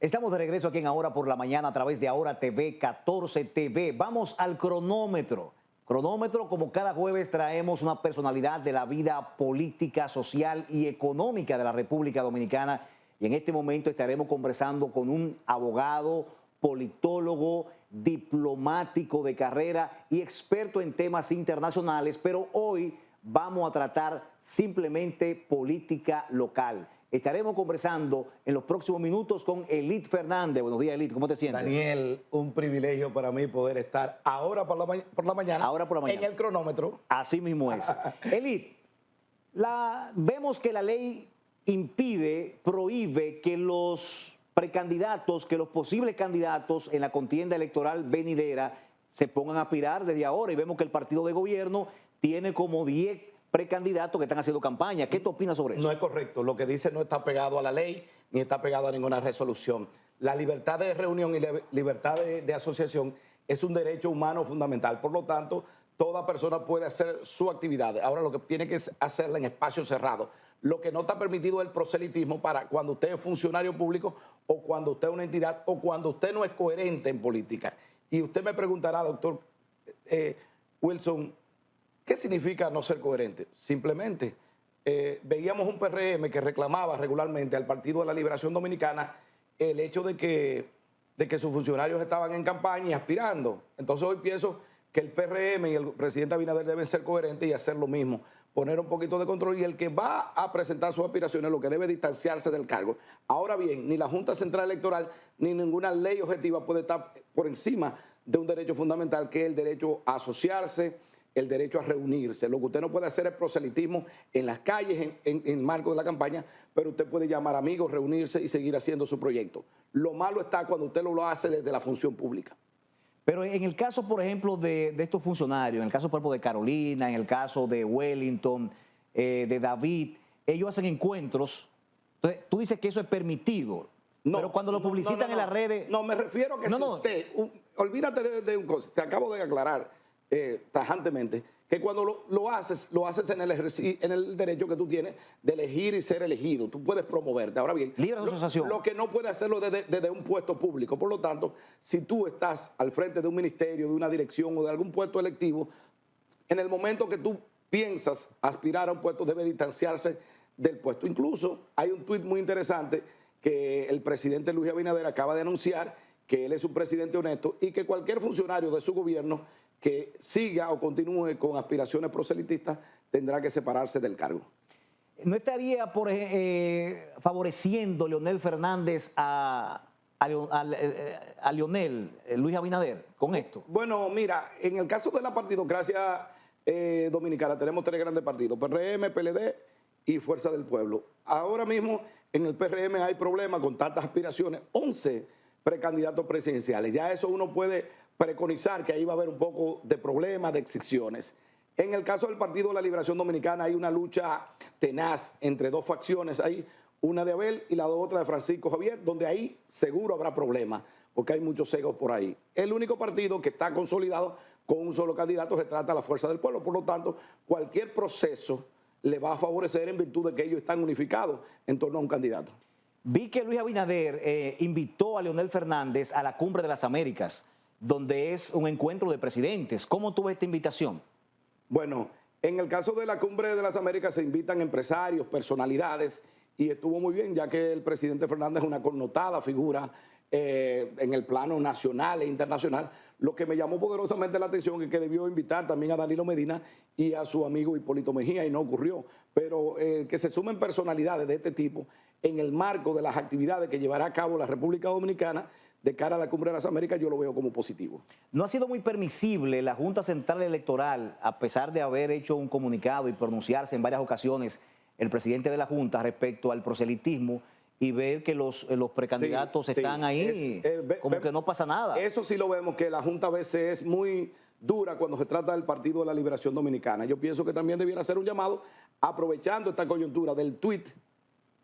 Estamos de regreso aquí en Ahora por la Mañana a través de Ahora TV 14 TV. Vamos al cronómetro. Cronómetro, como cada jueves traemos una personalidad de la vida política, social y económica de la República Dominicana. Y en este momento estaremos conversando con un abogado, politólogo, diplomático de carrera y experto en temas internacionales. Pero hoy vamos a tratar simplemente política local. Estaremos conversando en los próximos minutos con Elid Fernández. Buenos días, Elid. ¿Cómo te sientes? Daniel, un privilegio para mí poder estar ahora por la mañana, en el cronómetro. Así mismo es. Elid, vemos que la ley prohíbe que los precandidatos, que los posibles candidatos en la contienda electoral venidera se pongan a aspirar desde ahora, y vemos que el partido de gobierno tiene como 10 precandidatos que están haciendo campaña. ¿Qué tú opinas sobre eso? No es correcto. Lo que dice no está pegado a la ley ni está pegado a ninguna resolución. La libertad de reunión y la libertad de asociación es un derecho humano fundamental. Por lo tanto, toda persona puede hacer su actividad. Ahora lo que tiene que hacerla en espacios cerrados. Lo que no está permitido es el proselitismo para cuando usted es funcionario público o cuando usted es una entidad o cuando usted no es coherente en política. Y usted me preguntará, doctor Wilson, ¿qué significa no ser coherente? Simplemente veíamos un PRM que reclamaba regularmente al Partido de la Liberación Dominicana el hecho de que sus funcionarios estaban en campaña y aspirando. Entonces hoy pienso que el PRM y el presidente Abinader deben ser coherentes y hacer lo mismo, poner un poquito de control, y el que va a presentar sus aspiraciones lo que debe distanciarse del cargo. Ahora bien, ni la Junta Central Electoral ni ninguna ley objetiva puede estar por encima de un derecho fundamental, que es el derecho a asociarse, el derecho a reunirse. Lo que usted no puede hacer es proselitismo en las calles, en el marco de la campaña, pero usted puede llamar amigos, reunirse y seguir haciendo su proyecto. Lo malo está cuando usted lo hace desde la función pública. Pero en el caso, por ejemplo, de estos funcionarios, en el caso, por ejemplo, de Carolina, en el caso de Wellington, de David, ellos hacen encuentros. Entonces, tú dices que eso es permitido, no, pero cuando lo publicitan en las redes... No, me refiero a que usted... Olvídate de un cosa, te acabo de aclarar tajantemente, que cuando lo haces en el derecho que tú tienes de elegir y ser elegido. Tú puedes promoverte. Ahora bien, libre asociación. Lo que no puede hacerlo desde un puesto público. Por lo tanto, si tú estás al frente de un ministerio, de una dirección o de algún puesto electivo, en el momento que tú piensas aspirar a un puesto, debe distanciarse del puesto. Incluso hay un tuit muy interesante que el presidente Luis Abinader acaba de anunciar, que él es un presidente honesto y que cualquier funcionario de su gobierno que siga o continúe con aspiraciones proselitistas tendrá que separarse del cargo. ¿No estaría favoreciendo Leonel Fernández a Leonel, Luis Abinader, con esto? Bueno, mira, en el caso de la partidocracia dominicana tenemos 3 grandes partidos: PRM, PLD y Fuerza del Pueblo. Ahora mismo en el PRM hay problemas con tantas aspiraciones, 11 precandidatos presidenciales. Ya eso uno puede preconizar que ahí va a haber un poco de problemas, de excepciones. En el caso del Partido de la Liberación Dominicana hay una lucha tenaz entre 2 facciones. Hay una de Abel y la otra de Francisco Javier, donde ahí seguro habrá problemas, porque hay muchos cegos por ahí. El único partido que está consolidado con un solo candidato se trata de la Fuerza del Pueblo. Por lo tanto, cualquier proceso le va a favorecer en virtud de que ellos están unificados en torno a un candidato. Vi que Luis Abinader invitó a Leonel Fernández a la Cumbre de las Américas, donde es un encuentro de presidentes. ¿Cómo tuvo esta invitación? Bueno, en el caso de la Cumbre de las Américas se invitan empresarios, personalidades, y estuvo muy bien, ya que el presidente Fernández es una connotada figura en el plano nacional e internacional. Lo que me llamó poderosamente la atención es que debió invitar también a Danilo Medina y a su amigo Hipólito Mejía, y no ocurrió. Pero que se sumen personalidades de este tipo en el marco de las actividades que llevará a cabo la República Dominicana de cara a la Cumbre de las Américas, yo lo veo como positivo. ¿No ha sido muy permisible la Junta Central Electoral, a pesar de haber hecho un comunicado y pronunciarse en varias ocasiones el presidente de la Junta respecto al proselitismo, y ver que los precandidatos están ahí, como que no pasa nada? Eso sí lo vemos, que la Junta a veces es muy dura cuando se trata del Partido de la Liberación Dominicana. Yo pienso que también debiera hacer un llamado, aprovechando esta coyuntura del tuit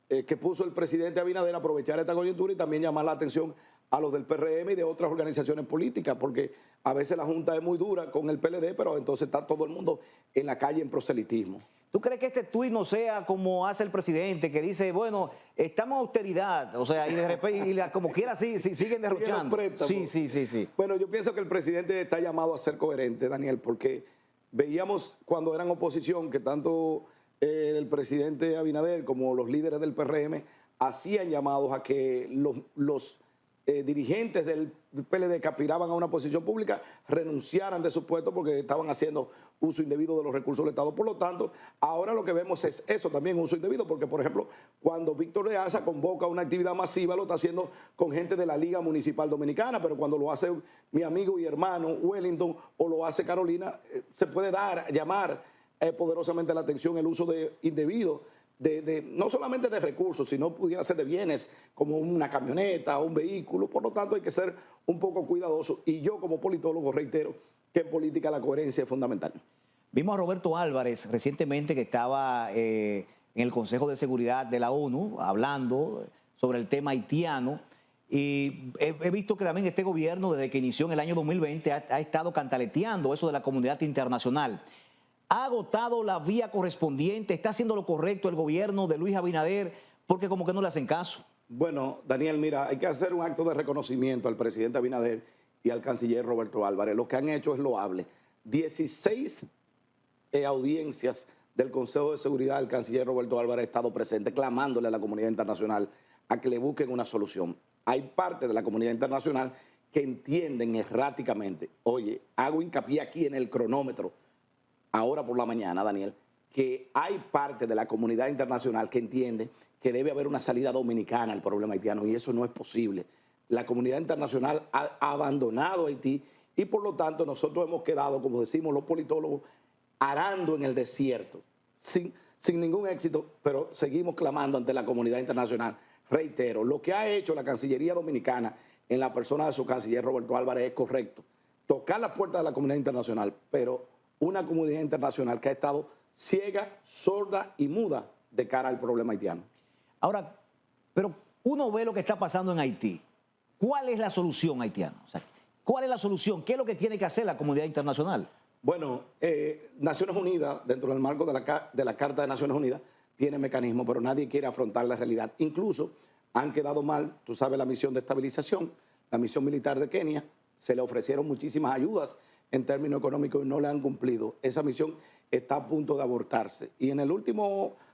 que puso el presidente Abinader, aprovechar esta coyuntura y también llamar la atención a los del PRM y de otras organizaciones políticas, porque a veces la Junta es muy dura con el PLD, pero entonces está todo el mundo en la calle en proselitismo. ¿Tú crees que este tuit no sea como hace el presidente, que dice, bueno, estamos en austeridad, o sea, y de repente, como quiera, sí, siguen derrochando? Sí. Bueno, yo pienso que el presidente está llamado a ser coherente, Daniel, porque veíamos cuando eran oposición que tanto el presidente Abinader como los líderes del PRM hacían llamados a que los dirigentes del PLD que aspiraban a una posición pública renunciaran de sus puestos porque estaban haciendo uso indebido de los recursos del Estado. Por lo tanto, ahora lo que vemos es eso también, uso indebido, porque, por ejemplo, cuando Víctor de Asa convoca una actividad masiva, lo está haciendo con gente de la Liga Municipal Dominicana, pero cuando lo hace mi amigo y hermano Wellington o lo hace Carolina, se puede llamar poderosamente la atención el uso indebido no solamente de recursos, sino pudiera ser de bienes, como una camioneta o un vehículo. Por lo tanto, hay que ser un poco cuidadoso. Y yo, como politólogo, reitero que en política la coherencia es fundamental. Vimos a Roberto Álvarez recientemente que estaba en el Consejo de Seguridad de la ONU hablando sobre el tema haitiano. Y he visto que también este gobierno, desde que inició en el año 2020, ha estado cantaleteando eso de la comunidad internacional. ¿Ha agotado la vía correspondiente? ¿Está haciendo lo correcto el gobierno de Luis Abinader? Porque como que no le hacen caso. Bueno, Daniel, mira, hay que hacer un acto de reconocimiento al presidente Abinader y al canciller Roberto Álvarez. Lo que han hecho es loable. 16 audiencias del Consejo de Seguridad del canciller Roberto Álvarez ha estado presente clamándole a la comunidad internacional a que le busquen una solución. Hay parte de la comunidad internacional que entienden erráticamente. Oye, hago hincapié aquí en el cronómetro, ahora por la mañana, Daniel, que hay parte de la comunidad internacional que entiende que debe haber una salida dominicana al problema haitiano y eso no es posible. La comunidad internacional ha abandonado a Haití y por lo tanto nosotros hemos quedado, como decimos los politólogos, arando en el desierto, sin ningún éxito, pero seguimos clamando ante la comunidad internacional. Reitero, lo que ha hecho la Cancillería Dominicana en la persona de su canciller Roberto Álvarez es correcto. Tocar la puerta de la comunidad internacional, pero una comunidad internacional que ha estado ciega, sorda y muda de cara al problema haitiano. Ahora, pero uno ve lo que está pasando en Haití. ¿Cuál es la solución haitiana? O sea, ¿cuál es la solución? ¿Qué es lo que tiene que hacer la comunidad internacional? Bueno, Naciones Unidas, dentro del marco de la Carta de Naciones Unidas, tiene mecanismos, pero nadie quiere afrontar la realidad. Incluso han quedado mal, tú sabes, la misión de estabilización, la misión militar de Kenia, se le ofrecieron muchísimas ayudas en términos económicos y no le han cumplido. Esa misión está a punto de abortarse. Y en la última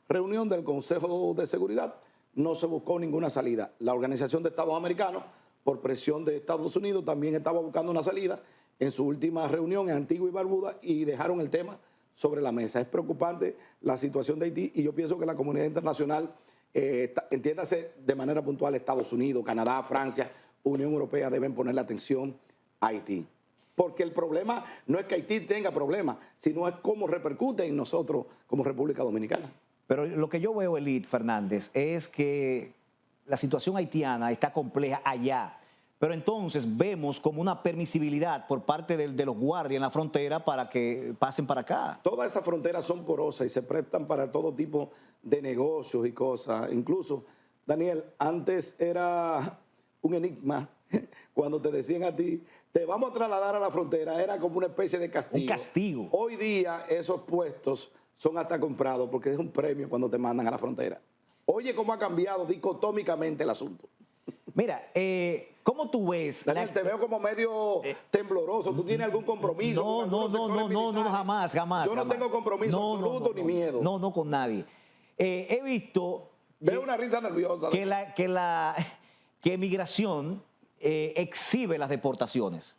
reunión del Consejo de Seguridad no se buscó ninguna salida. La Organización de Estados Americanos, por presión de Estados Unidos, también estaba buscando una salida en su última reunión en Antigua y Barbuda y dejaron el tema sobre la mesa. Es preocupante la situación de Haití y yo pienso que la comunidad internacional, entiéndase de manera puntual, Estados Unidos, Canadá, Francia, Unión Europea, deben ponerle atención a Haití. Porque el problema no es que Haití tenga problemas, sino es cómo repercute en nosotros como República Dominicana. Pero lo que yo veo, Elid Fernández, es que la situación haitiana está compleja allá. Pero entonces vemos como una permisibilidad por parte de los guardias en la frontera para que pasen para acá. Todas esas fronteras son porosas y se prestan para todo tipo de negocios y cosas. Incluso, Daniel, antes era un enigma cuando te decían a ti, te vamos a trasladar a la frontera, era como una especie de castigo. Un castigo. Hoy día esos puestos son hasta comprados porque es un premio cuando te mandan a la frontera. Oye, cómo ha cambiado dicotómicamente el asunto. Mira, ¿cómo tú ves? Daniel, te veo como medio tembloroso. ¿Tú tienes algún compromiso? No, jamás. Yo no tengo compromiso absoluto ni miedo. No, con nadie. He visto... Veo una risa nerviosa. Que migración exhibe las deportaciones.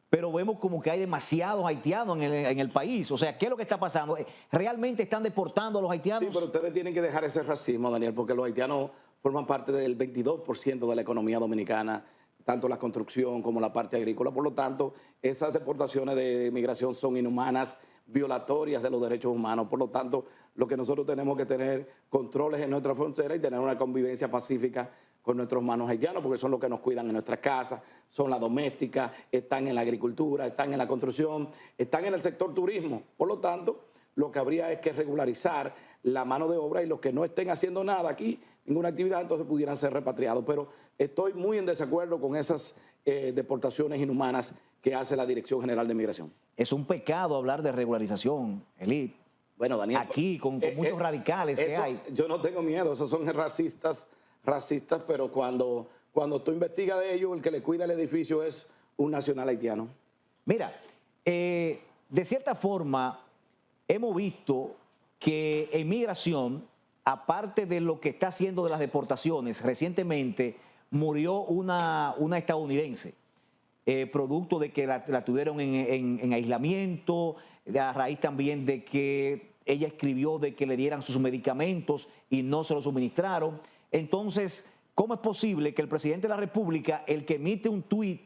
Pero vemos como que hay demasiados haitianos en el país. O sea, ¿qué es lo que está pasando? ¿Realmente están deportando a los haitianos? Sí, pero ustedes tienen que dejar ese racismo, Daniel, porque los haitianos forman parte del 22% de la economía dominicana, tanto la construcción como la parte agrícola. Por lo tanto, esas deportaciones de migración son inhumanas, violatorias de los derechos humanos. Por lo tanto, lo que nosotros tenemos que tener controles en nuestra frontera y tener una convivencia pacífica con nuestros hermanos haitianos, porque son los que nos cuidan en nuestras casas, son las domésticas, están en la agricultura, están en la construcción, están en el sector turismo. Por lo tanto, lo que habría es que regularizar la mano de obra y los que no estén haciendo nada aquí, ninguna actividad, entonces pudieran ser repatriados. Pero estoy muy en desacuerdo con esas deportaciones inhumanas que hace la Dirección General de Migración. Es un pecado hablar de regularización, Elid. Bueno, Daniel, aquí con muchos radicales que eso, hay. yo no tengo miedo, esos son racistas, pero cuando tú investigas de ellos, el que le cuida el edificio es un nacional haitiano. Mira, de cierta forma, hemos visto que en migración, aparte de lo que está haciendo de las deportaciones, recientemente murió una estadounidense, producto de que la tuvieron en aislamiento, a raíz también de que ella escribió de que le dieran sus medicamentos y no se los suministraron. Entonces, ¿cómo es posible que el presidente de la República, el que emite un tuit,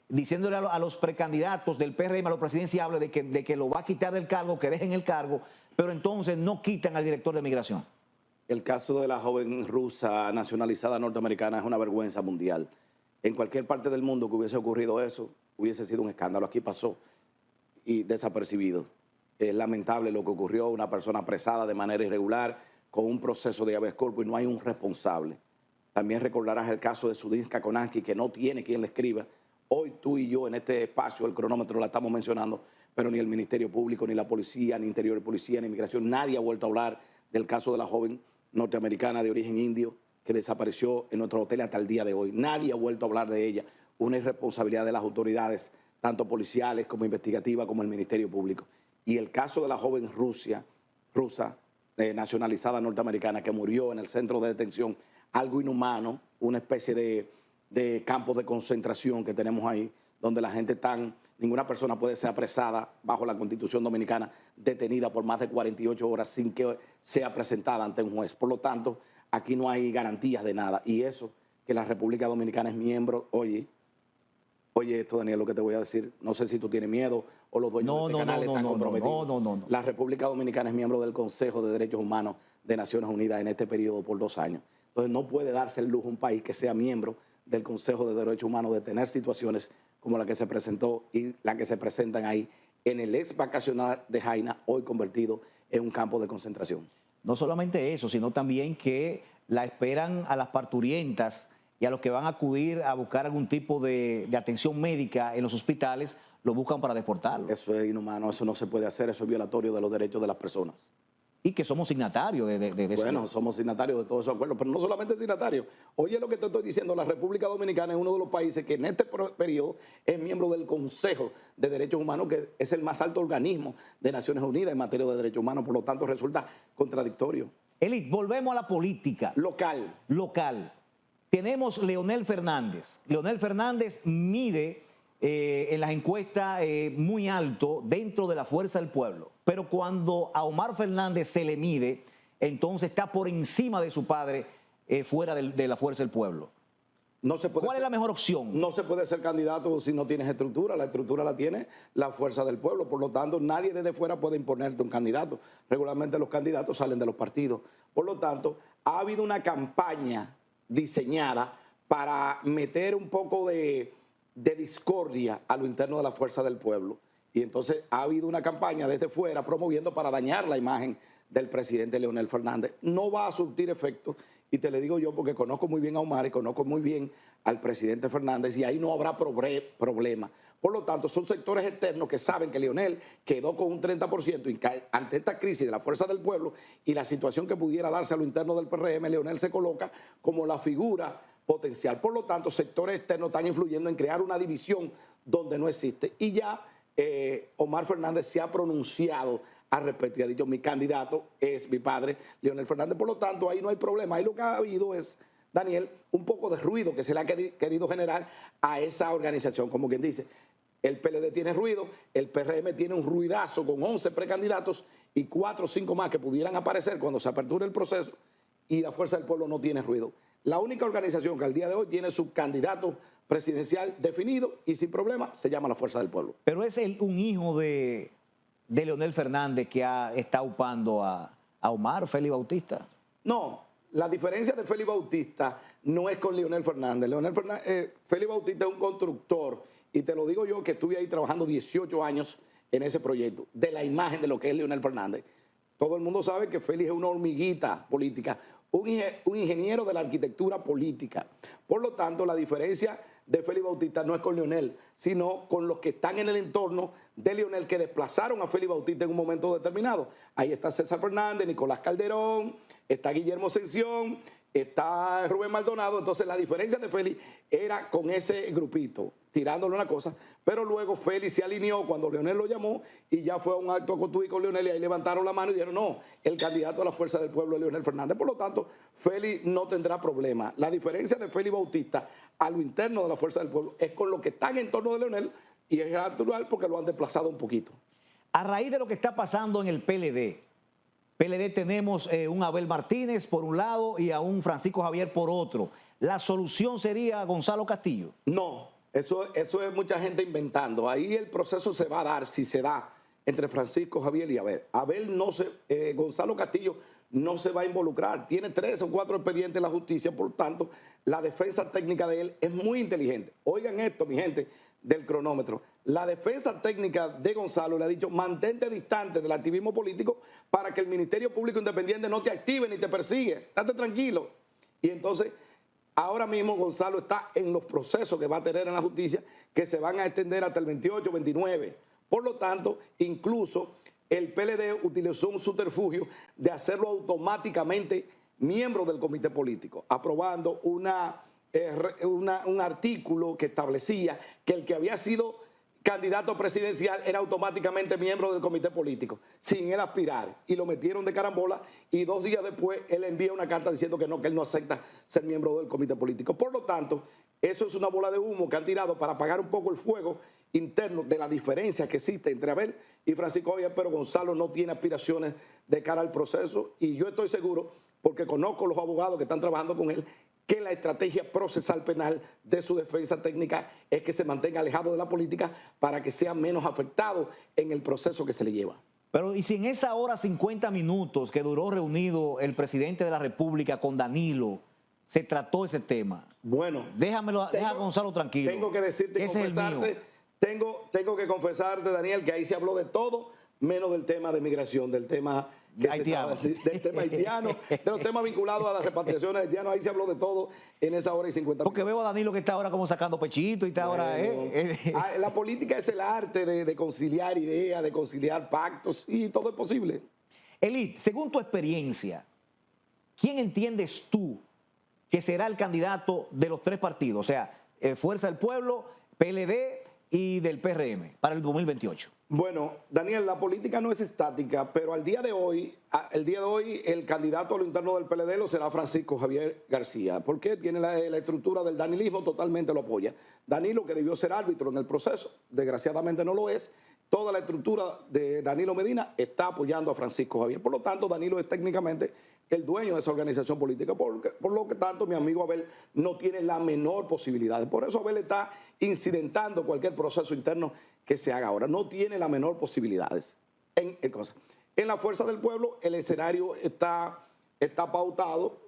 diciéndole a los precandidatos del PRM, a los presidenciables, de que lo va a quitar del cargo, que dejen el cargo, pero entonces no quitan al director de migración? El caso de la joven rusa nacionalizada norteamericana es una vergüenza mundial. En cualquier parte del mundo que hubiese ocurrido eso, hubiese sido un escándalo. Aquí pasó y desapercibido. Es lamentable lo que ocurrió, una persona apresada de manera irregular, con un proceso de habeas corpus y no hay un responsable. También recordarás el caso de Zudinska Konansky, que no tiene quien le escriba. Hoy tú y yo en este espacio, el cronómetro la estamos mencionando, pero ni el Ministerio Público, ni la policía, ni Interior de Policía, ni Inmigración, nadie ha vuelto a hablar del caso de la joven norteamericana de origen indio que desapareció en nuestro hotel hasta el día de hoy. Nadie ha vuelto a hablar de ella. Una irresponsabilidad de las autoridades, tanto policiales como investigativas, como el Ministerio Público. Y el caso de la joven rusa, nacionalizada norteamericana, que murió en el centro de detención, algo inhumano, una especie de campo de concentración que tenemos ahí, donde la gente ninguna persona puede ser apresada bajo la Constitución Dominicana, detenida por más de 48 horas sin que sea presentada ante un juez. Por lo tanto, aquí no hay garantías de nada. Y eso, que la República Dominicana es miembro, oye esto, Daniel, lo que te voy a decir, no sé si tú tienes miedo o los dueños de este canal están comprometidos. No. La República Dominicana es miembro del Consejo de Derechos Humanos de Naciones Unidas en este periodo por 2 años. Entonces no puede darse el lujo un país que sea miembro del Consejo de Derechos Humanos de tener situaciones como la que se presentó y la que se presentan ahí en el ex vacacional de Jaina, hoy convertido en un campo de concentración. No solamente eso, sino también que la esperan a las parturientas y a los que van a acudir a buscar algún tipo de atención médica en los hospitales, lo buscan para deportarlos. Eso es inhumano, eso no se puede hacer, eso es violatorio de los derechos de las personas. Y que somos signatarios de Bueno, somos signatarios de todos esos acuerdos, pero no solamente signatarios. Oye lo que te estoy diciendo, la República Dominicana es uno de los países que en este periodo es miembro del Consejo de Derechos Humanos, que es el más alto organismo de Naciones Unidas en materia de derechos humanos, por lo tanto resulta contradictorio. Elit, volvemos a la política. Local. Tenemos Leonel Fernández. Leonel Fernández mide en las encuestas muy alto dentro de la Fuerza del Pueblo. Pero cuando a Omar Fernández se le mide, entonces está por encima de su padre fuera de la Fuerza del Pueblo. ¿Cuál es la mejor opción? No se puede ser candidato si no tienes estructura. La estructura la tiene la Fuerza del Pueblo. Por lo tanto, nadie desde fuera puede imponerte un candidato. Regularmente los candidatos salen de los partidos. Por lo tanto, ha habido una campaña diseñada para meter un poco de discordia a lo interno de la Fuerza del Pueblo. Y entonces ha habido una campaña desde fuera promoviendo para dañar la imagen del presidente Leonel Fernández. No va a surtir efecto, y te le digo yo porque conozco muy bien a Omar y conozco muy bien al presidente Fernández, y ahí no habrá problema. Por lo tanto, son sectores externos que saben que Leonel quedó con un 30% y ante esta crisis de la Fuerza del Pueblo y la situación que pudiera darse a lo interno del PRM, Leonel se coloca como la figura potencial. Por lo tanto, sectores externos están influyendo en crear una división donde no existe. Y ya Omar Fernández se ha pronunciado al respecto y ha dicho: mi candidato es mi padre, Leonel Fernández. Por lo tanto, ahí no hay problema. Ahí lo que ha habido es, Daniel, un poco de ruido que se le ha querido generar a esa organización. Como quien dice, el PLD tiene ruido, el PRM tiene un ruidazo con 11 precandidatos y 4 o 5 más que pudieran aparecer cuando se aperture el proceso, y la Fuerza del Pueblo no tiene ruido. La única organización que al día de hoy tiene su candidato presidencial definido y sin problema se llama la Fuerza del Pueblo. Pero es un hijo de Leonel Fernández que está upando a Omar, Félix Bautista. No, la diferencia de Félix Bautista no es con Leonel Fernández. Félix Bautista es un constructor, y te lo digo yo que estuve ahí trabajando 18 años en ese proyecto, de la imagen de lo que es Leonel Fernández. Todo el mundo sabe que Félix es una hormiguita política, un ingeniero de la arquitectura política. Por lo tanto, la diferencia de Félix Bautista no es con Leonel, sino con los que están en el entorno de Leonel, que desplazaron a Félix Bautista en un momento determinado. Ahí está César Fernández, Nicolás Calderón, está Guillermo Ascensión, está Rubén Maldonado. Entonces la diferencia de Félix era con ese grupito, tirándole una cosa, pero luego Félix se alineó cuando Leonel lo llamó y ya fue a un acto con Leonel, y ahí levantaron la mano y dijeron, no, el candidato a la Fuerza del Pueblo es Leonel Fernández. Por lo tanto, Félix no tendrá problema. La diferencia de Félix Bautista a lo interno de la Fuerza del Pueblo es con lo que están en torno de Leonel, y es natural porque lo han desplazado un poquito. A raíz de lo que está pasando en el PLD tenemos un Abel Martínez por un lado y a un Francisco Javier por otro. ¿La solución sería Gonzalo Castillo? No, eso es mucha gente inventando. Ahí el proceso se va a dar, si se da, entre Francisco Javier y Abel. Gonzalo Castillo no se va a involucrar. Tiene 3 o 4 expedientes en la justicia, por tanto, la defensa técnica de él es muy inteligente. Oigan esto, mi gente del cronómetro. La defensa técnica de Gonzalo le ha dicho, mantente distante del activismo político para que el Ministerio Público Independiente no te active ni te persigue. Estate tranquilo. Y entonces, ahora mismo Gonzalo está en los procesos que va a tener en la justicia, que se van a extender hasta el 28, 29. Por lo tanto, incluso el PLD utilizó un subterfugio de hacerlo automáticamente miembro del comité político, aprobando un artículo que establecía que el que había sido candidato presidencial era automáticamente miembro del comité político, sin él aspirar. Y lo metieron de carambola y 2 días después él envía una carta diciendo que él no acepta ser miembro del comité político. Por lo tanto, eso es una bola de humo que han tirado para apagar un poco el fuego interno de la diferencia que existe entre Abel y Francisco Javier, pero Gonzalo no tiene aspiraciones de cara al proceso, y yo estoy seguro, porque conozco los abogados que están trabajando con él, que la estrategia procesal penal de su defensa técnica es que se mantenga alejado de la política para que sea menos afectado en el proceso que se le lleva. Pero ¿y si en esa hora 50 minutos que duró reunido el presidente de la República con Danilo se trató ese tema? Bueno, deja a Gonzalo tranquilo. Tengo que decirte, tengo que confesarte, Daniel, que ahí se habló de todo, menos del tema de migración, del tema haitiano, de los temas vinculados a las repatriaciones haitianas. Ahí se habló de todo en esa hora y 50 minutos. Porque veo a Danilo que está ahora como sacando pechito y está ahora... La política es el arte de conciliar ideas, de conciliar pactos, y todo es posible. Elit, según tu experiencia, ¿quién entiendes tú que será el candidato de los 3 partidos? O sea, Fuerza del Pueblo, PLD y del PRM para el 2028. Bueno, Daniel, la política no es estática, pero el día de hoy el candidato a lo interno del PLD lo será Francisco Javier García, porque tiene la estructura del danilismo, totalmente lo apoya. Danilo, que debió ser árbitro en el proceso, desgraciadamente no lo es. Toda la estructura de Danilo Medina está apoyando a Francisco Javier. Por lo tanto, Danilo es técnicamente el dueño de esa organización política. Por lo que tanto, mi amigo Abel no tiene la menor posibilidad. Por eso Abel está incidentando cualquier proceso interno que se haga ahora. No tiene la menor posibilidades. En la Fuerza del Pueblo el escenario está pautado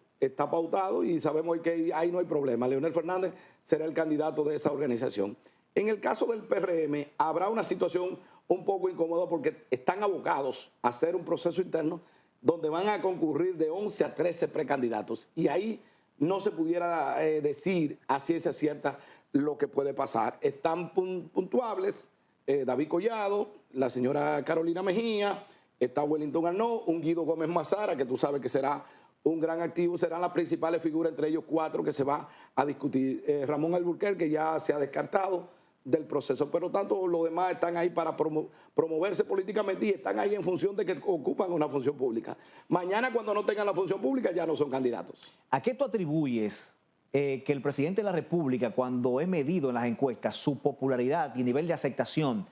y sabemos que ahí no hay problema. Leonel Fernández será el candidato de esa organización. En el caso del PRM habrá una situación un poco incómoda porque están abocados a hacer un proceso interno donde van a concurrir de 11 a 13 precandidatos, y ahí no se pudiera decir a ciencia cierta lo que puede pasar. Están puntuables David Collado, la señora Carolina Mejía, está Wellington Arnaud, un Guido Gómez Mazara, que tú sabes que será un gran activo. Serán las principales figuras, entre ellos 4 que se va a discutir. Ramón Alburquerque, que ya se ha descartado del proceso, pero tanto los demás están ahí para promoverse políticamente, y están ahí en función de que ocupan una función pública. Mañana, cuando no tengan la función pública, ya no son candidatos. ¿A qué tú atribuyes que el presidente de la República, cuando es medido en las encuestas, su popularidad y nivel de aceptación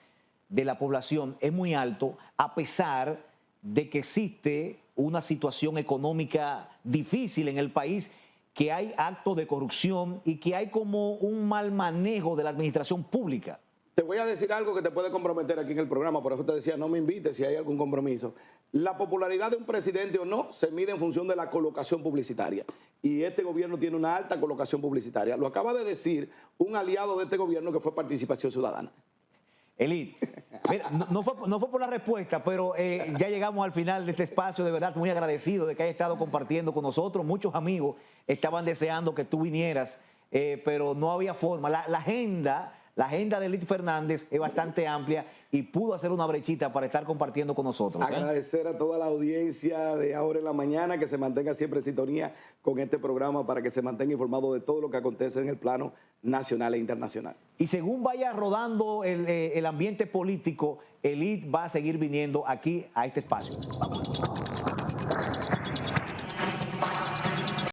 de la población es muy alto, a pesar de que existe una situación económica difícil en el país, que hay actos de corrupción y que hay como un mal manejo de la administración pública? Te voy a decir algo que te puede comprometer aquí en el programa, por eso te decía, no me invites si hay algún compromiso. La popularidad de un presidente o no se mide en función de la colocación publicitaria, y este gobierno tiene una alta colocación publicitaria. Lo acaba de decir un aliado de este gobierno, que fue Participación Ciudadana. Elit, mira, no fue por la respuesta, pero ya llegamos al final de este espacio. De verdad, muy agradecido de que hayas estado compartiendo con nosotros. Muchos amigos estaban deseando que tú vinieras pero no había forma. La agenda de Elit Fernández es bastante amplia y pudo hacer una brechita para estar compartiendo con nosotros. Agradecer a toda la audiencia de Ahora en la Mañana, que se mantenga siempre en sintonía con este programa para que se mantenga informado de todo lo que acontece en el plano nacional e internacional. Y según vaya rodando el ambiente político, Elit va a seguir viniendo aquí a este espacio. Vamos.